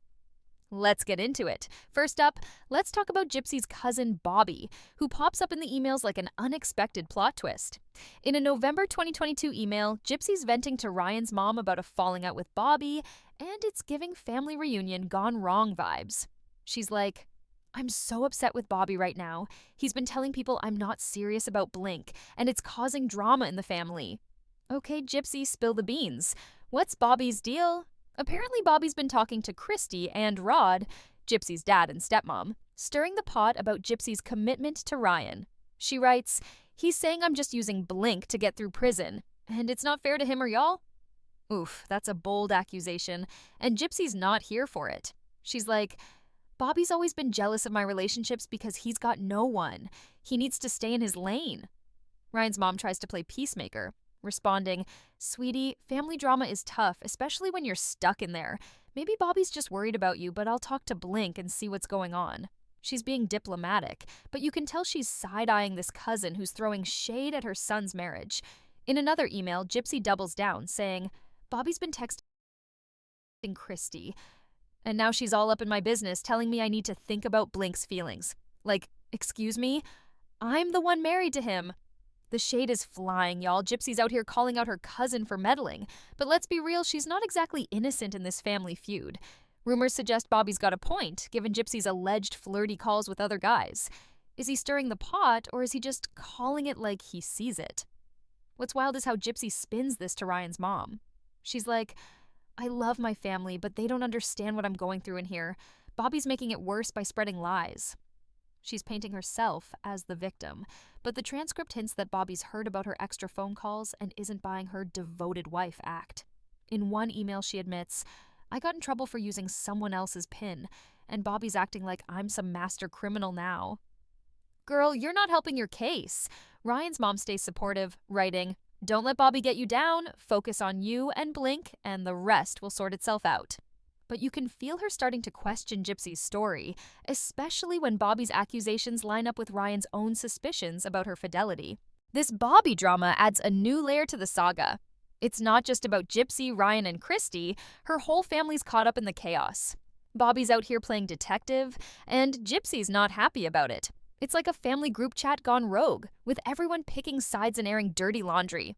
Let's get into it. First up, let's talk about Gypsy's cousin Bobby, who pops up in the emails like an unexpected plot twist. In a November 2022 email, Gypsy's venting to Ryan's mom about a falling out with Bobby, and it's giving family reunion gone wrong vibes. She's like, "I'm so upset with Bobby right now. He's been telling people I'm not serious about Blink, and it's causing drama in the family." Okay, Gypsy, spill the beans. What's Bobby's deal? Apparently, Bobby's been talking to Christy and Rod, Gypsy's dad and stepmom, stirring the pot about Gypsy's commitment to Ryan. She writes, "He's saying I'm just using Blink to get through prison, and it's not fair to him or y'all?" Oof, that's a bold accusation, and Gypsy's not here for it. She's like, "Bobby's always been jealous of my relationships because he's got no one. He needs to stay in his lane." Ryan's mom tries to play peacemaker, responding, "Sweetie, family drama is tough, especially when you're stuck in there. Maybe Bobby's just worried about you, but I'll talk to Blink and see what's going on." She's being diplomatic, but you can tell she's side-eyeing this cousin who's throwing shade at her son's marriage. In another email, Gypsy doubles down, saying, "Bobby's been texting Christy, and now she's all up in my business telling me I need to think about Blink's feelings. Like, excuse me? I'm the one married to him." The shade is flying, y'all. Gypsy's out here calling out her cousin for meddling. But let's be real, she's not exactly innocent in this family feud. Rumors suggest Bobby's got a point, given Gypsy's alleged flirty calls with other guys. Is he stirring the pot, or is he just calling it like he sees it? What's wild is how Gypsy spins this to Ryan's mom. She's like, "I love my family, but they don't understand what I'm going through in here. Bobby's making it worse by spreading lies." She's painting herself as the victim, but the transcript hints that Bobby's heard about her extra phone calls and isn't buying her devoted wife act. In one email, she admits, "I got in trouble for using someone else's PIN, and Bobby's acting like I'm some master criminal now." Girl, you're not helping your case. Ryan's mom stays supportive, writing, "Don't let Bobby get you down. Focus on you and Blink, and the rest will sort itself out." But you can feel her starting to question Gypsy's story, especially when Bobby's accusations line up with Ryan's own suspicions about her fidelity. This Bobby drama adds a new layer to the saga. It's not just about Gypsy, Ryan, and Christy. Her whole family's caught up in the chaos. Bobby's out here playing detective, and Gypsy's not happy about it. It's like a family group chat gone rogue, with everyone picking sides and airing dirty laundry.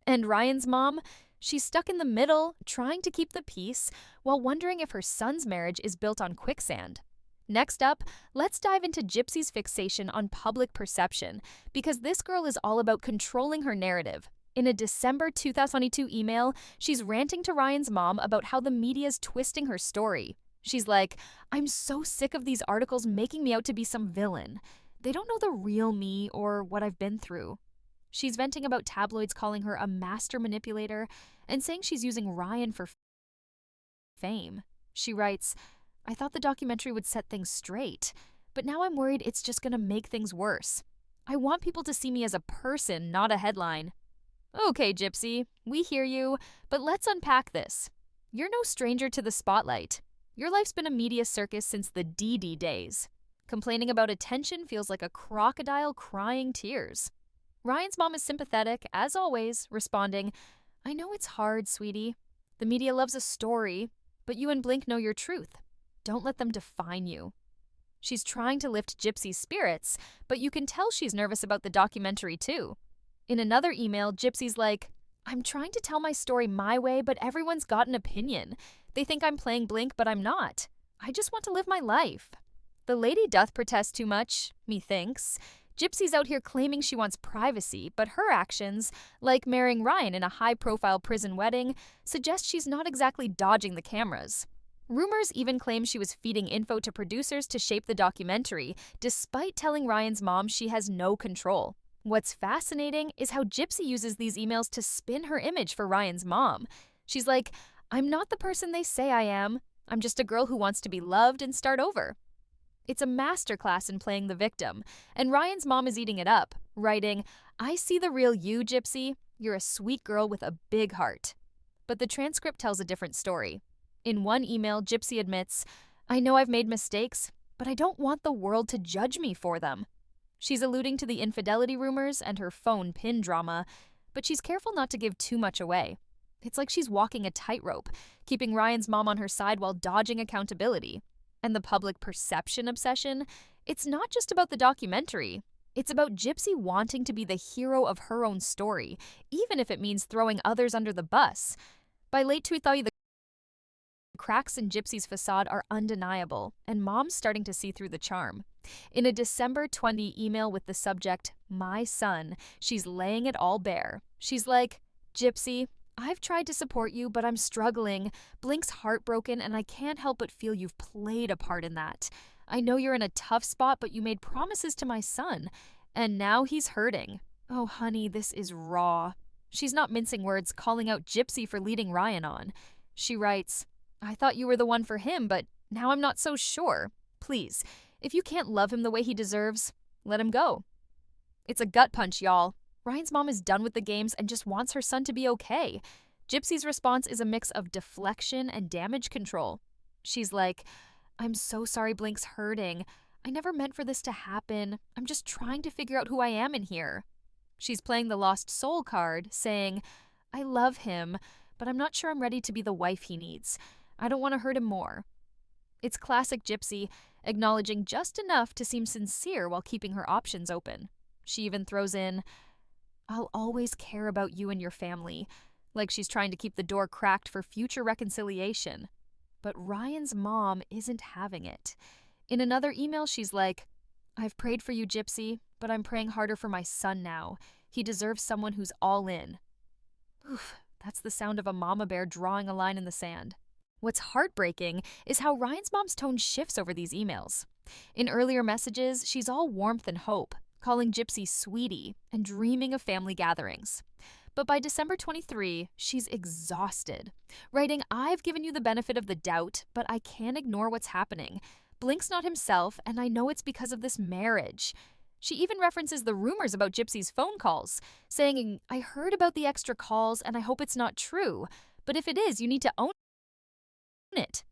And Ryan's mom? She's stuck in the middle, trying to keep the peace, while wondering if her son's marriage is built on quicksand. Next up, let's dive into Gypsy's fixation on public perception, because this girl is all about controlling her narrative. In a December 2022 email, she's ranting to Ryan's mom about how the media's twisting her story. She's like, "I'm so sick of these articles making me out to be some villain. They don't know the real me or what I've been through." She's venting about tabloids calling her a master manipulator and saying she's using Ryan for fame. She writes, "I thought the documentary would set things straight, but now I'm worried it's just gonna make things worse. I want people to see me as a person, not a headline." Okay, Gypsy, we hear you, but let's unpack this. You're no stranger to the spotlight. Your life's been a media circus since the DD days. Complaining about attention feels like a crocodile crying tears. Ryan's mom is sympathetic, as always, responding, "I know it's hard, sweetie. The media loves a story, but you and Blink know your truth. Don't let them define you." She's trying to lift Gypsy's spirits, but you can tell she's nervous about the documentary too. In another email, Gypsy's like, "I'm trying to tell my story my way, but everyone's got an opinion. They think I'm playing Blink, but I'm not. I just want to live my life." The lady doth protest too much, methinks. Gypsy's out here claiming she wants privacy, but her actions, like marrying Ryan in a high-profile prison wedding, suggest she's not exactly dodging the cameras. Rumors even claim she was feeding info to producers to shape the documentary, despite telling Ryan's mom she has no control. What's fascinating is how Gypsy uses these emails to spin her image for Ryan's mom. She's like, "I'm not the person they say I am. I'm just a girl who wants to be loved and start over." It's a masterclass in playing the victim, and Ryan's mom is eating it up, writing, "I see the real you, Gypsy. You're a sweet girl with a big heart." But the transcript tells a different story. In one email, Gypsy admits, "I know I've made mistakes, but I don't want the world to judge me for them." She's alluding to the infidelity rumors and her phone pin drama, but she's careful not to give too much away. It's like she's walking a tightrope, keeping Ryan's mom on her side while dodging accountability. And the public perception obsession, it's not just about the documentary. It's about Gypsy wanting to be the hero of her own story, even if it means throwing others under the bus. By late 2000, the cracks in Gypsy's facade are undeniable, and mom's starting to see through the charm. In a December 20 email with the subject, "My son," she's laying it all bare. She's like, "Gypsy, I've tried to support you, but I'm struggling. Blink's heartbroken, and I can't help but feel you've played a part in that. I know you're in a tough spot, but you made promises to my son, and now he's hurting. Oh, honey, this is raw." She's not mincing words, calling out Gypsy for leading Ryan on. She writes, "I thought you were the one for him, but now I'm not so sure. Please, if you can't love him the way he deserves, let him go." It's a gut punch, y'all. Ryan's mom is done with the games and just wants her son to be okay. Gypsy's response is a mix of deflection and damage control. She's like, "I'm so sorry Blink's hurting. I never meant for this to happen. I'm just trying to figure out who I am in here." She's playing the lost soul card, saying, "I love him, but I'm not sure I'm ready to be the wife he needs. I don't want to hurt him more." It's classic Gypsy, acknowledging just enough to seem sincere while keeping her options open. She even throws in, "I'll always care about you and your family," like she's trying to keep the door cracked for future reconciliation. But Ryan's mom isn't having it. In another email, she's like, "I've prayed for you, Gypsy, but I'm praying harder for my son now. He deserves someone who's all in." Oof, that's the sound of a mama bear drawing a line in the sand. What's heartbreaking is how Ryan's mom's tone shifts over these emails. In earlier messages, she's all warmth and hope, calling Gypsy sweetie and dreaming of family gatherings. But by December 23, she's exhausted, writing, "I've given you the benefit of the doubt, but I can't ignore what's happening. Blink's not himself, and I know it's because of this marriage." She even references the rumors about Gypsy's phone calls, saying, "I heard about the extra calls, and I hope it's not true. But if it is, you need to own it."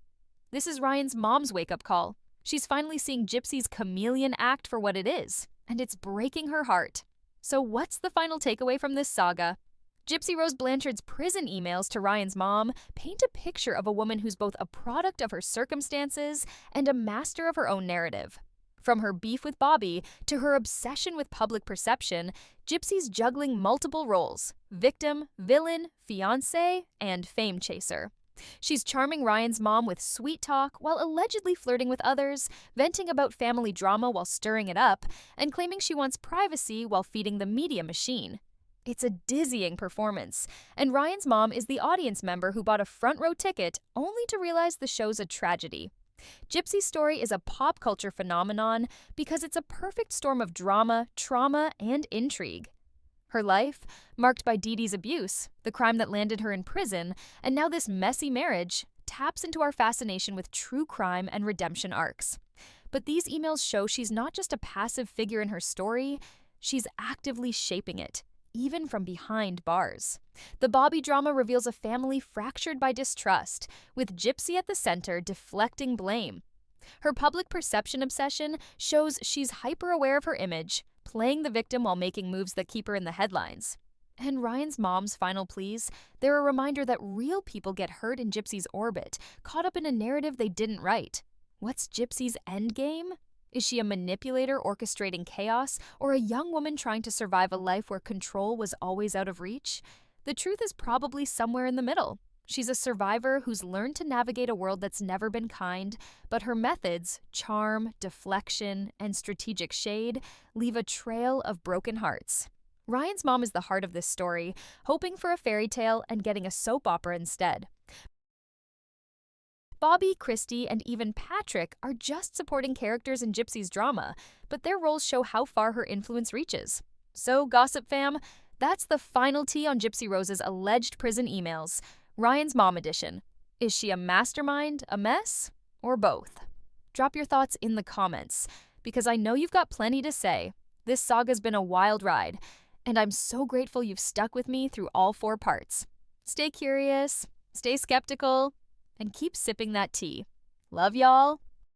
This is Ryan's mom's wake-up call. She's finally seeing Gypsy's chameleon act for what it is, and it's breaking her heart. So what's the final takeaway from this saga? Gypsy Rose Blanchard's prison emails to Ryan's mom paint a picture of a woman who's both a product of her circumstances and a master of her own narrative. From her beef with Bobby to her obsession with public perception, Gypsy's juggling multiple roles: victim, villain, fiancé, and fame chaser. She's charming Ryan's mom with sweet talk while allegedly flirting with others, venting about family drama while stirring it up, and claiming she wants privacy while feeding the media machine. It's a dizzying performance, and Ryan's mom is the audience member who bought a front row ticket only to realize the show's a tragedy. Gypsy's story is a pop culture phenomenon because it's a perfect storm of drama, trauma, and intrigue. Her life, marked by Dee Dee's abuse, the crime that landed her in prison, and now this messy marriage, taps into our fascination with true crime and redemption arcs. But these emails show she's not just a passive figure in her story, she's actively shaping it, even from behind bars. The Bobby drama reveals a family fractured by distrust, with Gypsy at the center deflecting blame. Her public perception obsession shows she's hyper-aware of her image, playing the victim while making moves that keep her in the headlines. And Ryan's mom's final pleas, they're a reminder that real people get hurt in Gypsy's orbit, caught up in a narrative they didn't write. What's Gypsy's endgame? Is she a manipulator orchestrating chaos, or a young woman trying to survive a life where control was always out of reach? The truth is probably somewhere in the middle. She's a survivor who's learned to navigate a world that's never been kind, but her methods, charm, deflection, and strategic shade, leave a trail of broken hearts. Ryan's mom is the heart of this story, hoping for a fairy tale and getting a soap opera instead. Bobby, Christy, and even Patrick are just supporting characters in Gypsy's drama, but their roles show how far her influence reaches. So, Gossip Fam, that's the final tea on Gypsy Rose's alleged prison emails. Ryan's Mom Edition. Is she a mastermind, a mess, or both? Drop your thoughts in the comments, because I know you've got plenty to say. This saga's been a wild ride, and I'm so grateful you've stuck with me through all 4 parts. Stay curious, stay skeptical, and keep sipping that tea. Love y'all.